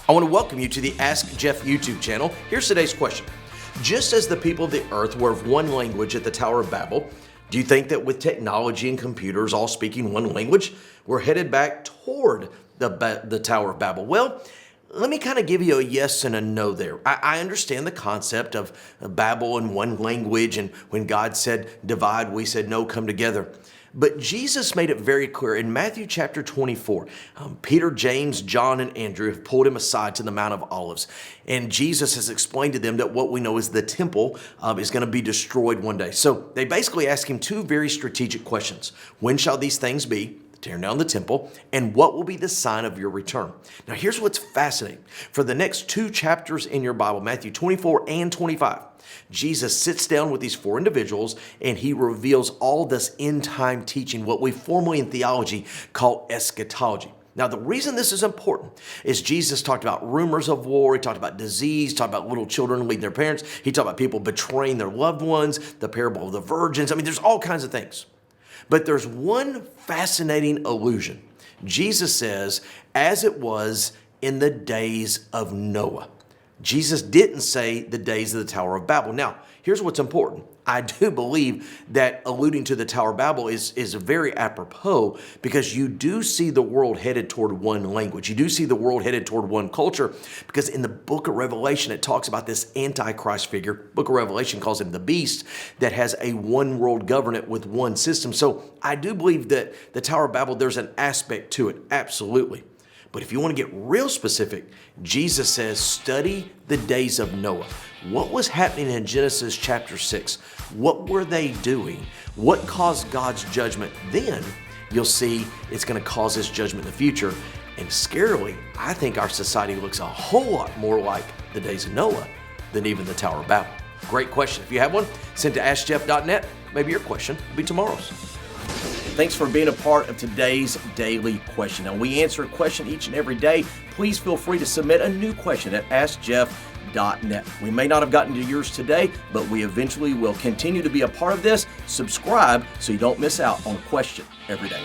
I want to welcome you to the Ask Jeff YouTube channel. Here's today's question. Just as the people of the earth were of one language at the Tower of Babel, do you think that with technology and computers all speaking one language, we're headed back toward the Tower of Babel? Well, let me kind of give you a yes and a no there. I understand the concept of Babel and one language, and when God said divide, we said no, come together. But Jesus made it very clear in Matthew chapter 24. Peter, James, John, and Andrew have pulled him aside to the Mount of Olives. And Jesus has explained to them that what we know is the temple is going to be destroyed one day. So they basically ask him two very strategic questions. When shall these things be? Tear down the temple, and what will be the sign of your return? Now, here's what's fascinating. For the next two chapters in your Bible, Matthew 24 and 25, Jesus sits down with these four individuals and he reveals all this end time teaching, what we formally in theology call eschatology. Now, the reason this is important is Jesus talked about rumors of war. He talked about disease, talked about little children leaving their parents. He talked about people betraying their loved ones, the parable of the virgins. I mean, there's all kinds of things. But there's one fascinating allusion. Jesus says, as it was in the days of Noah. Jesus didn't say the days of the Tower of Babel. Now, here's what's important. I do believe that alluding to the Tower of Babel is very apropos because you do see the world headed toward one language. You do see the world headed toward one culture because in the book of Revelation, it talks about this Antichrist figure. Book of Revelation calls him the beast that has a one world government with one system. So I do believe that the Tower of Babel, there's an aspect to it. Absolutely. But if you want to get real specific, Jesus says, study the days of Noah. What was happening in Genesis chapter 6? What were they doing? What caused God's judgment then? You'll see it's going to cause his judgment in the future. And scarily, I think our society looks a whole lot more like the days of Noah than even the Tower of Babel. Great question. If you have one, send to askjeff.net. Maybe your question will be tomorrow's. Thanks for being a part of today's daily question. Now, we answer a question each and every day. Please feel free to submit a new question at askjeff.net. We may not have gotten to yours today, but we eventually will continue to be a part of this. Subscribe so you don't miss out on a question every day.